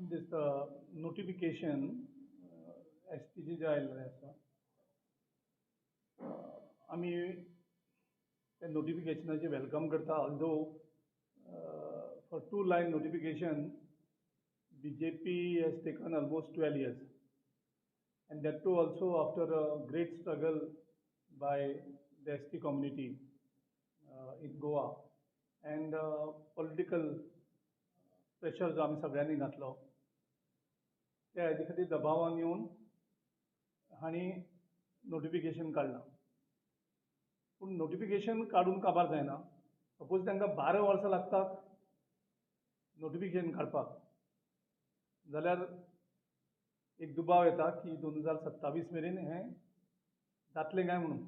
this notification STG जे आयिल्लें आसा आमी त्या नोटिफिकेशनाचे वेलकम करता. Although for two-line notification BJP has taken almost 12 years, and that too also after a great struggle by the ST community in Goa and political pressure जो आमी सगळ्यांनी घातलो त्या हेजे खातीर दबावान येवन हांणी नोटिफिकेशन काडलां. पूण नोटिफिकेशन काडून काबार जायना. सपोज तांकां 12 वर्सां लागतात नोटिफिकेशन काडपाक, जाल्यार एक दुबाव येता की 2027 मेरेन हें जातलें काय म्हणून.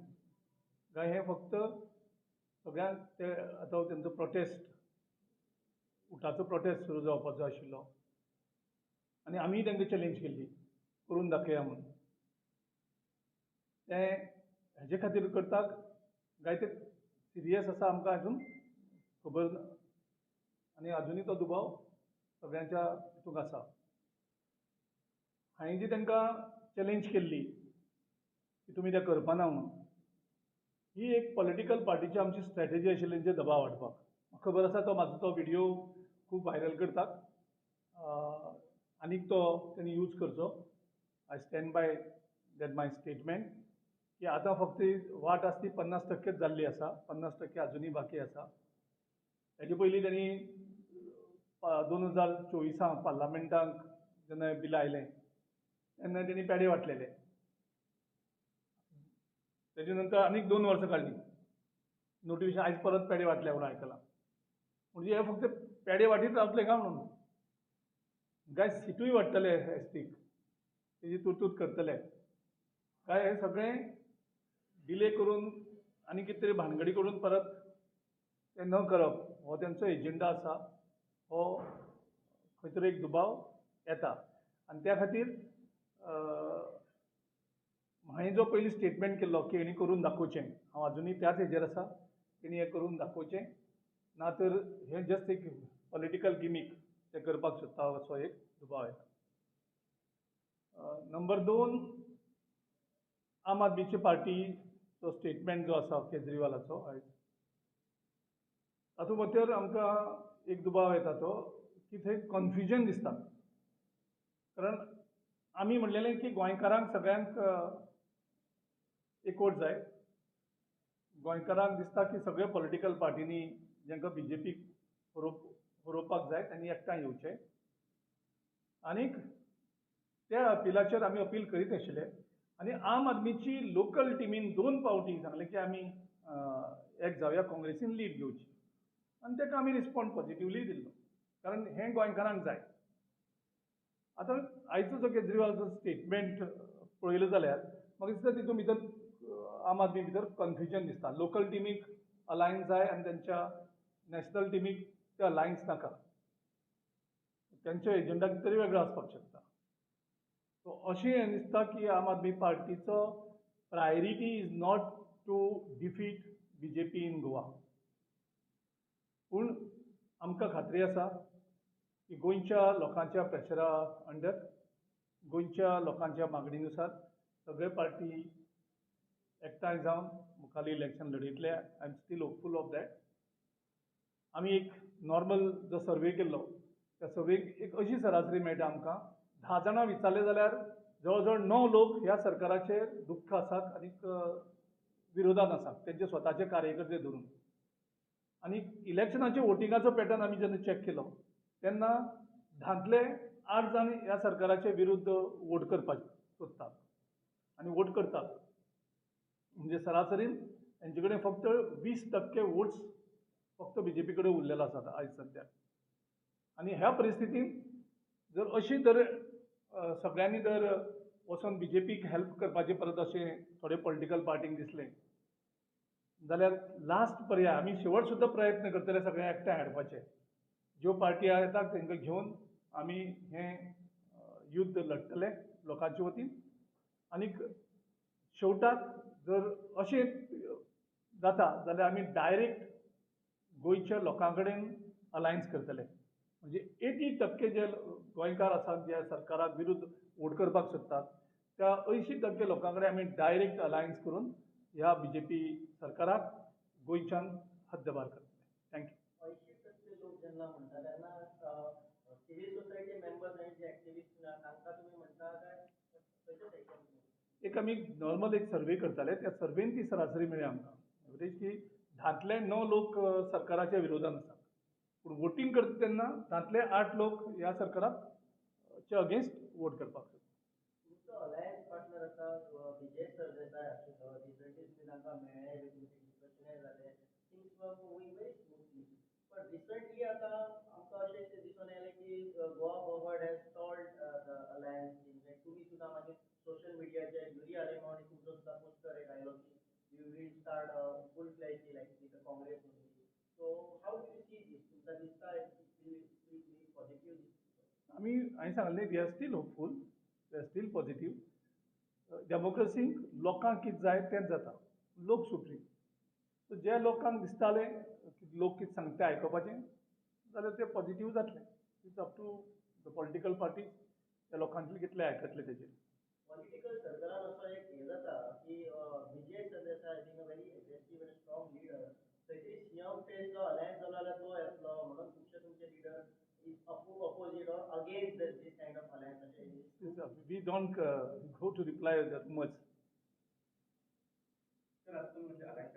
काय हें फक्त सगळ्यांक ते आतां तेंचो प्रोटेस्ट उठाचो प्रोटेस्ट सुरू जावपाचो आशिल्लो आनी आमी तांकां चॅलेंज केल्ली करून दाखया म्हणून. ते हेजे खातीर करतात काय ते सिरियस आसा आमकां अजून खबर ना आनी अजुनूय तो दुबाव सगळ्यांच्या हितूंक आसा. हांवें जी तांकां चॅलेंज केल्ली की तुमी तें करपाना म्हणून, ही एक पॉलिटिकल पार्टीची आमची स्ट्रॅटेजी आशिल्ली तेंचेर दबाव हाडपाक. म्हाका खबर आसा तो म्हाजो तो व्हिडिओ खूब व्हायरल करतात आनीक तो तेणी यूज करचो. I stand by that my statement की आतां फक्त वाट आसा ती 50% जाल्ली आसा, 50% अजुनूय बाकी आसा. हेजे पयलीं तेणी 2024 पार्लमेंटाक जेन्ना बिल आयलें तेन्ना तेणी पेडे वाटलेले. तेजे नंतर आनीक 2 वर्सां काडली नोटिफिकेशन. आयज परत पेडे वाटल्या म्हणून आयकलां. म्हणजे हे फक्त पेडे वाटीत रावतले काय म्हणून काय सिटूय वाडटले एसटीक, तेजी तुर्तूत करतले काय हे सगळें डिले करून आनी कितें तरी भानगडी करून परत तें न करप हो तेंचो एजेंडा आसा. हो खंय तरी एक दुबाव येता आनी त्या खातीर हांवें जो पयलीं स्टेटमेंट केल्लो की हेणी करून दाखोवचें, हांव अजुनूय त्याच हेजेर आसा. तेणी हें करून दाखोवचें, ना तर हें जस्ट एक पॉलिटिकल गिमीक ते करपाक सोदता असो एक दुबाव येता. नंबर 2, आम आदमीची पार्टीचो स्टेटमेंट जो आसा केजरीवालाचो आयज, तातूंत भितर आमकां एक दुबाव येता तो की थंय कन्फ्युजन दिसता. कारण आमी म्हणलेलें की गोंयकारांक सगळ्यांक एकवट जाय. गोंयकारांक दिसता की सगळ्या पॉलिटिकल पार्टींनी जेंकां BJPक हरोवपाक जाय तांणी एकठांय येवचें. आनीक त्या अपिलाचेर आमी अपील करीत आशिल्ले आनी आम आदमीची लोकल टिमीन 2 फावटी सांगलें की आमी एक जावया, काँग्रेसीन लीड घेवची आनी ताका आमी रिस्पॉन्ड पॉजिटिवली दिल्लो. कारण हें गोंयकारांक जाय. आतां आयचो जो केजरीवालाचो स्टेटमेंट पळयलो जाल्यार म्हाका दिसता तितूंत भितर आम आदमी भितर कन्फ्युजन दिसता. लोकल टिमीक अलायन्स जाय आनी तेंच्या नॅशनल टिमीक ते अलायन्स नाका. तेंचो एजेंडा कितें तरी वेगळो आसपाक शकता. सो अशें हें दिसता की आम आदमी पार्टीचो priority is not to defeat BJP in Goa. पूण आमकां खात्री आसा की गोंयच्या लोकांच्या प्रेशरा अंडर, गोंयच्या लोकांच्या मागणीनुसार सगळे पार्टी एकठांय जावन मुखाल्लें इलेक्शन लडयतले. I am still hopeful of that. आमी एक नॉर्मल जो सर्वे केल्लो त्या सर्वेक एक अशी सरासरी मेळटा आमकां, 10 जाणां विचारले जाल्यार जवळ जवळ 9 लोक ह्या सरकाराचेर दुख्ख आसात आनीक विरोधात आसात, तेंचे स्वताचे कार्यकर्ते धरून. आनी इलेक्शनाच्या वोटिंगाचो पॅटर्न आमी जेन्ना चॅक केलो तेन्ना 10तले 8 जाण ह्या सरकाराचे विरुद्ध वोट करपाक सोदतात आनी वोट करतात. म्हणजे सरासरीन तेंचे कडेन फक्त 20% वोट्स फक्त BJP कडेन उरलेलो आसा आयज सद्याक. आनी ह्या परिस्थितीन जर अशी जर सगळ्यांनी जर वचून BJPक हेल्प करपाचें परत अशें थोडे पॉलिटिकल पार्टींक दिसलें जाल्यार लास्ट पर्याय आमी शेवट सुद्दां प्रयत्न करतले सगळें एकठांय हाडपाचे. ज्यो पार्टी येतात तांकां घेवन आमी हें युद्ध लडटले लोकांचे वतीन. आनीक शेवटाक जर अशें जाता जाल्यार आमी डायरेक्ट गोंयच्या लोकां कडेन अलायन्स करतले. म्हणजे 80% जे गोंयकार आसात जे सरकाराक विरुद्ध वोट करपाक सोदतात त्या 80% लोकां कडेन आमी डायरेक्ट अलायन्स करून ह्या BJP सरकाराक गोंयच्यान हद्दपार करतले. थँक्यू. 80% लोक जेन्ना म्हणटा तेन्ना सिव्हिल सोसायटी मेंबर्स आनी जे एक्टिविस्ट तांकां तुमी म्हणटा काय खंयच्या सेक्शन एक आमी नॉर्मल एक सर्वे करताले त्या सर्वेन ती सरासरी मेळ्ळी आमकां एवरेज की 10तले 9 लोक सरकाराच्या विरोधान आसात पूण वोटींग करता तेन्ना 10तले 8 लोक ह्या सरकाराच्या अगेन्स्ट वोट करपाक सोदतात. तुमचो अलायन्स पार्टनर आसा विजय सरदेसाय आशिल्लो रिसंटली तुमी तांकां मेळ्ळे बी तुमचे डिस्कशनय जाले things were moving very smoothly but recently आतां आमकां अशें दिसून येयलें की Goa forward has stalled the alliance like तुमी सुद्दां मागीर सोशल मिडियाचेर घरी आले म्हणून तुमचो सुद्दां पोस्टर एक आयलो की यू वील स्टार्ट फूल फ्लेज इलेक्शन काँग्रेस म्हणून so how do you see this तुमकां दिसता पॉझिटिव्ह आमी हांवें सांगलें we are still hopeful we are still positive डेमोक्रेसीक लोकांक कितें जाय तेंच जाता लोक सुप्रीम सो ज्या लोकांक दिसतालें लोक कितें सांगता तें आयकपाचें जाल्यार तें पॉझिटिव्ह जातलें it's up to the political parties त्या लोकांतले कितले आयकतले तेजेर. पॉलिटिकल सर्कलान असो एक हे जाता की Vijay Sardesai being a very aggressive and strong leader खंयतरी सीएम फेज जो अलायन्स जाला जाल्यार तो येतलो म्हणून तुमचे leader is opposite or against this kind of alliance अशें we don't go to reply that much. Sir आता तुम्ही म्हणजे अलायन्स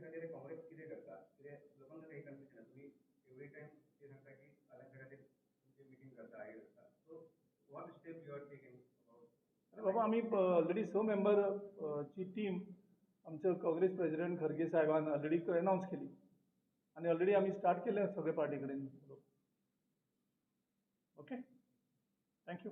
खातीर काँग्रेस कितें करता कितें लोकांक एक कन्फ्युजन तुम्ही एवरी टाइम ते सांगता की अलायन्स खातीर तुमची मिटींग करता आयोजन करता so what step you are taking अरे बाबा आमी ऑलरेडी 6 मेंबर ची टीम आमचे काँग्रेस प्रेसिडेंट खरगे साहेबान ऑलरेडी अनाउन्स केली आनी ऑलरेडी आमी स्टार्ट केलें सगळे पार्टी कडेन. Okay thank you.